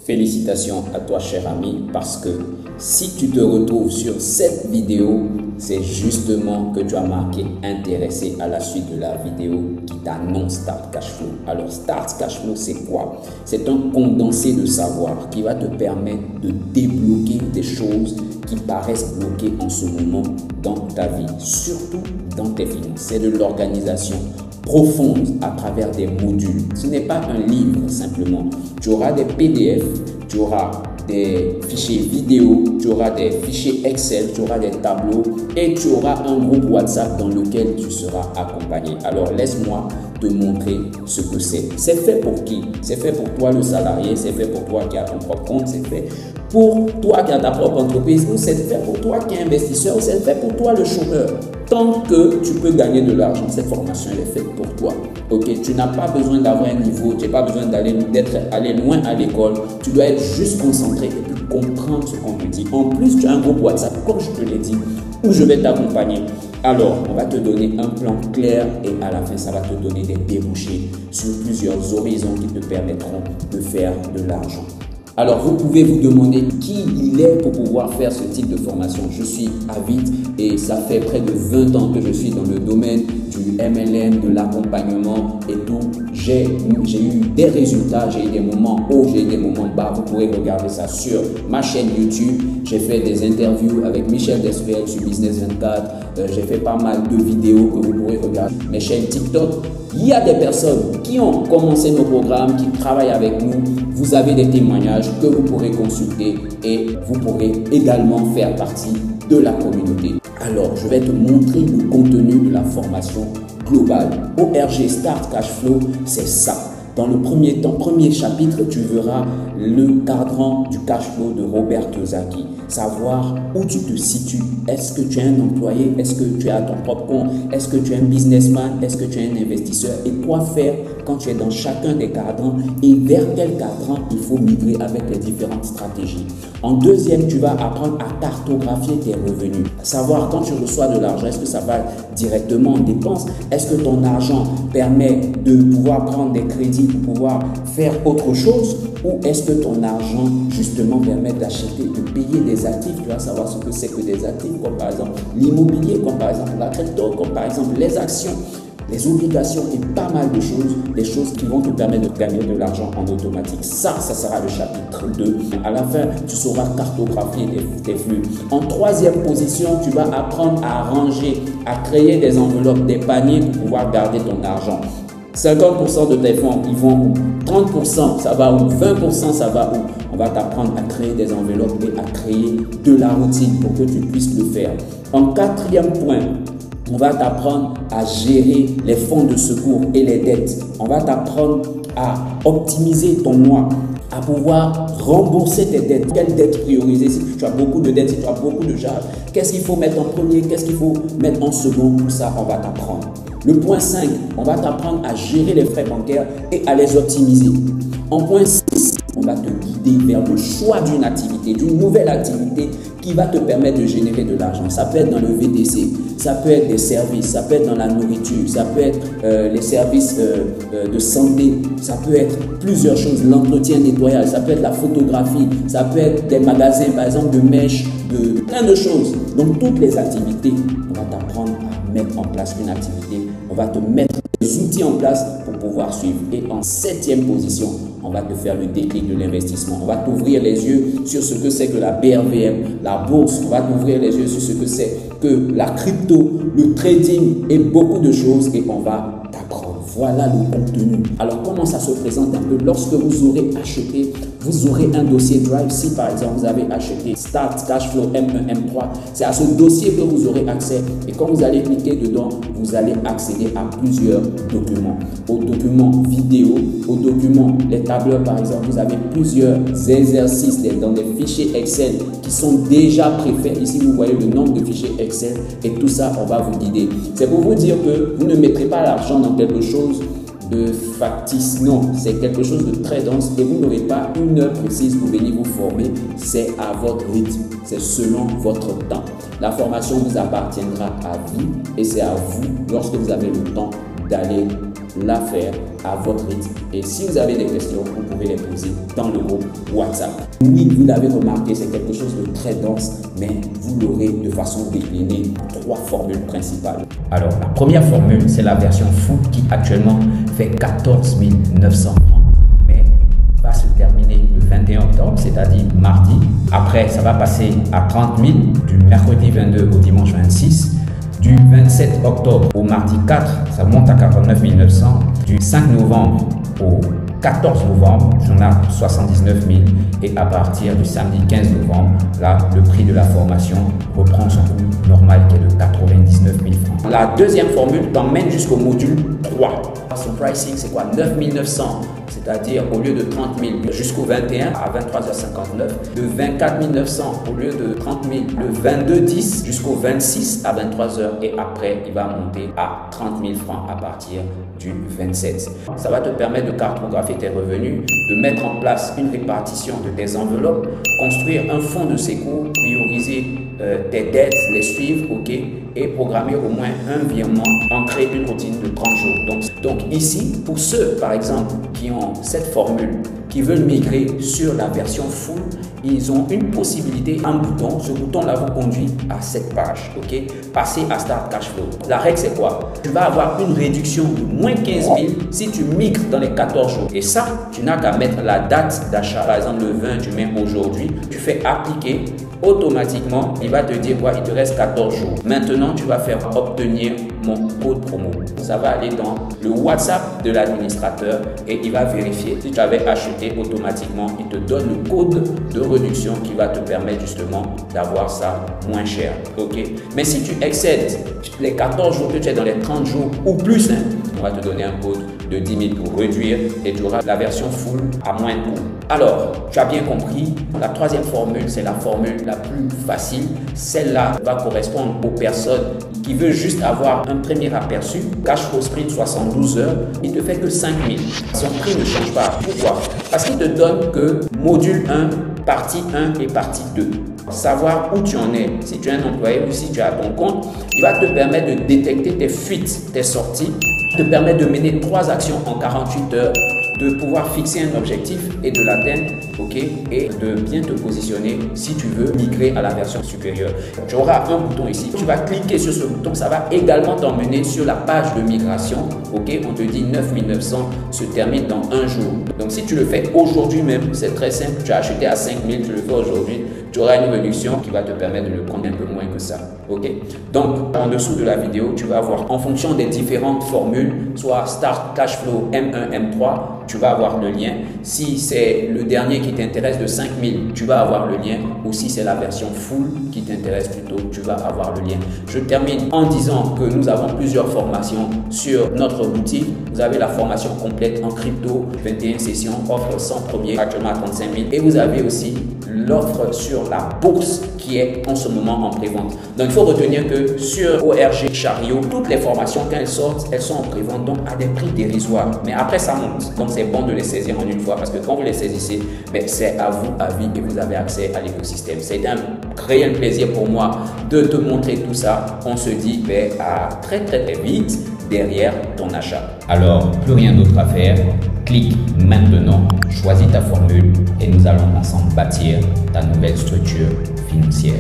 Félicitations à toi, cher ami, parce que si tu te retrouves sur cette vidéo, c'est justement que tu as marqué intéressé à la suite de la vidéo qui t'annonce Start Cashflow. Alors, Start Cashflow, c'est quoi? C'est un condensé de savoir qui va te permettre de débloquer des choses qui paraissent bloquées en ce moment dans ta vie, surtout dans tes finances. C'est de l'organisation profonde à travers des modules. Ce n'est pas un livre simplement. Tu auras des PDF, tu auras des fichiers vidéo, tu auras des fichiers Excel, tu auras des tableaux et tu auras un groupe WhatsApp dans lequel tu seras accompagné. Alors laisse-moi te montrer ce que c'est. C'est fait pour qui? C'est fait pour toi le salarié, c'est fait pour toi qui as ton propre compte, c'est fait pour toi qui as ta propre entreprise, ou c'est fait pour toi qui es investisseur, ou c'est fait pour toi le chômeur. Tant que tu peux gagner de l'argent, cette formation elle est faite pour toi. Ok, tu n'as pas besoin d'avoir un niveau, tu n'as pas besoin d'être allé loin à l'école. Tu dois être juste concentré et puis comprendre ce qu'on te dit. En plus, tu as un groupe WhatsApp, comme je te l'ai dit, où je vais t'accompagner. Alors, on va te donner un plan clair et à la fin, ça va te donner des débouchés sur plusieurs horizons qui te permettront de faire de l'argent. Alors, vous pouvez vous demander qui il est pour pouvoir faire ce type de formation. Je suis Avid et ça fait près de 20 ans que je suis dans le domaine du MLM, de l'accompagnement et tout. J'ai eu des résultats, j'ai eu des moments hauts, j'ai eu des moments bas. Vous pourrez regarder ça sur ma chaîne YouTube. J'ai fait des interviews avec Michel Desfeld sur Business 24. J'ai fait pas mal de vidéos que vous pourrez regarder. Mes chaînes TikTok. Il y a des personnes qui ont commencé nos programmes, qui travaillent avec nous. Vous avez des témoignages que vous pourrez consulter et vous pourrez également faire partie de la communauté. Alors, je vais te montrer le contenu de la formation globale. ORG Start Cashflow, c'est ça. Dans le premier chapitre, tu verras le cadran du cashflow de Robert Kiyosaki. Savoir où tu te situes. Est-ce que tu es un employé? Est-ce que tu as ton propre compte? Est-ce que tu es un businessman? Est-ce que tu es un investisseur? Et quoi faire quand tu es dans chacun des cadrans et vers quel cadran il faut migrer avec les différentes stratégies. En deuxième, tu vas apprendre à cartographier tes revenus. Savoir quand tu reçois de l'argent, est-ce que ça va directement en dépenses? Est-ce que ton argent permet de pouvoir prendre des crédits pour pouvoir faire autre chose? Ou est-ce que ton argent justement permet d'acheter, de payer des actifs? Tu vas savoir ce que c'est que des actifs, comme par exemple l'immobilier, comme par exemple la crypto, comme par exemple les actions, les obligations et pas mal de choses, des choses qui vont te permettre de gagner de l'argent en automatique. Ça sera le chapitre 2. À la fin, tu sauras cartographier tes flux. En troisième position, tu vas apprendre à ranger, à créer des enveloppes, des paniers pour pouvoir garder ton argent. 50% de tes fonds, ils vont où? 30%, ça va où? 20%, ça va où? On va t'apprendre à créer des enveloppes et à créer de la routine pour que tu puisses le faire. En quatrième point, on va t'apprendre à gérer les fonds de secours et les dettes. On va t'apprendre à optimiser ton mois, à pouvoir rembourser tes dettes. Quelle dette prioriser? Si tu as beaucoup de dettes, si tu as beaucoup de charges, qu'est-ce qu'il faut mettre en premier? Qu'est-ce qu'il faut mettre en second? Tout ça, on va t'apprendre. Le point 5, on va t'apprendre à gérer les frais bancaires et à les optimiser. En point 6, on va te guider vers le choix d'une activité, d'une nouvelle activité qui va te permettre de générer de l'argent. Ça peut être dans le VTC, ça peut être des services, ça peut être dans la nourriture, ça peut être les services de santé, ça peut être plusieurs choses, l'entretien nettoyage, ça peut être la photographie, ça peut être des magasins par exemple de mèches, de plein de choses. Donc toutes les activités, on va t'apprendre à mettre en place une activité, on va te mettre des outils en place pour pouvoir suivre. Et en septième position, on va te faire le déclic de l'investissement. On va t'ouvrir les yeux sur ce que c'est que la BRVM, la bourse. On va t'ouvrir les yeux sur ce que c'est que la crypto, le trading et beaucoup de choses. Et on va t'apprendre. Voilà le contenu. Alors, comment ça se présente un peu? Lorsque vous aurez acheté, vous aurez un dossier Drive. Si par exemple, vous avez acheté Start Cashflow M1, M3, c'est à ce dossier que vous aurez accès. Et quand vous allez cliquer dedans, vous allez accéder à plusieurs documents. Aux documents vidéo, aux documents, les tableurs par exemple, vous avez plusieurs exercices dans des fichiers Excel qui sont déjà préfaits. Ici, vous voyez le nombre de fichiers Excel et tout ça, on va vous guider. C'est pour vous dire que vous ne mettrez pas l'argent dans quelque chose de factice, non, c'est quelque chose de très dense et vous n'aurez pas une heure précise pour venir vous former, c'est à votre rythme, c'est selon votre temps. La formation vous appartiendra à vie et c'est à vous, lorsque vous avez le temps, d'aller la faire à votre rythme. Et si vous avez des questions, vous pouvez les poser dans le groupe WhatsApp. Oui, vous l'avez remarqué, c'est quelque chose de très dense, mais vous l'aurez de façon déclinée en 3 formules principales. Alors, la première formule, c'est la version full qui actuellement fait 14 900 francs, mais va se terminer le 21 octobre, c'est-à-dire mardi. Après, ça va passer à 30 000 du mercredi 22 au dimanche 26. Du 27 octobre au mardi 4, ça monte à 49 900. Du 5 novembre au 14 novembre, j'en ai 79 000. Et à partir du samedi 15 novembre, là, le prix de la formation reprend son coût normal qui est de 99 000 francs. La deuxième formule t'emmène jusqu'au module 3. Son pricing, c'est quoi? 9 900, c'est-à-dire au lieu de 30 000 jusqu'au 21 à 23h59, de 24 900 au lieu de 30 000, le 22-10 jusqu'au 26 à 23h et après, il va monter à 30 000 francs à partir du 27. Ça va te permettre de cartographier tes revenus, de mettre en place une répartition de tes enveloppes, construire un fonds de secours, prioriser tes dettes, les suivre, ok, et programmer au moins un virement, ancrer une routine de 30 jours. Donc ici, pour ceux par exemple qui ont cette formule, qui veulent migrer sur la version full, ils ont une possibilité, un bouton. Ce bouton-là vous conduit à cette page, ok? Passer à Start Cash Flow. La règle, c'est quoi? Tu vas avoir une réduction de moins 15 000 si tu migres dans les 14 jours. Et ça, tu n'as qu'à mettre la date d'achat. Par exemple, le 20, tu mets aujourd'hui. Tu fais appliquer. Automatiquement, il va te dire quoi? Il te reste 14 jours. Maintenant, tu vas faire obtenir mon code promo. Ça va aller dans le WhatsApp de l'administrateur et il va vérifier si tu avais acheté automatiquement. Il te donne le code de réduction qui va te permettre justement d'avoir ça moins cher. Ok? Mais si tu excèdes les 14 jours, que tu es dans les 30 jours ou plus, hein, on va te donner un code de 10 000 pour réduire et tu auras la version full à moins de coût. Alors, tu as bien compris, la troisième formule, c'est la formule la plus facile. Celle-là va correspondre aux personnes qui veulent juste avoir un premier aperçu. Cash Flow Sprint 72 heures, il ne te fait que 5 000. Son prix ne change pas. Pourquoi? Parce qu'il te donne que module 1, partie 1 et partie 2. Savoir où tu en es, si tu es un employé ou si tu as ton compte, il va te permettre de détecter tes fuites, tes sorties, te permettre de mener 3 actions en 48 heures, de pouvoir fixer un objectif et de l'atteindre, ok, et de bien te positionner si tu veux migrer à la version supérieure. Tu auras un bouton ici, tu vas cliquer sur ce bouton, ça va également t'emmener sur la page de migration, ok, on te dit 9 900 se termine dans un jour. Donc si tu le fais aujourd'hui même, c'est très simple, tu as acheté à 5 000, tu le fais aujourd'hui, tu auras une réduction qui va te permettre de le prendre un peu moins que ça, ok. Donc en dessous de la vidéo, tu vas voir en fonction des différentes formules, soit Start Cash Flow M1, M3, tu vas avoir le lien. Si c'est le dernier qui t'intéresse de 5 000, tu vas avoir le lien. Ou si c'est la version full qui t'intéresse plutôt, tu vas avoir le lien. Je termine en disant que nous avons plusieurs formations sur notre boutique. Vous avez la formation complète en crypto, 21 sessions, offre 100 premiers, actuellement à 35 000. Et vous avez aussi l'offre sur la bourse qui est en ce moment en prévente. Donc il faut retenir que sur ORG Chariot, toutes les formations quand elles sortent, elles sont en prévente, donc à des prix dérisoires. Mais après ça monte. Donc c'est bon de les saisir en une fois parce que quand vous les saisissez, c'est à vous à vie et vous avez accès à l'écosystème. C'est un réel plaisir pour moi de te montrer tout ça. On se dit à très vite derrière ton achat. Alors, plus rien d'autre à faire. Clique maintenant, choisis ta formule et nous allons ensemble bâtir ta nouvelle structure financière.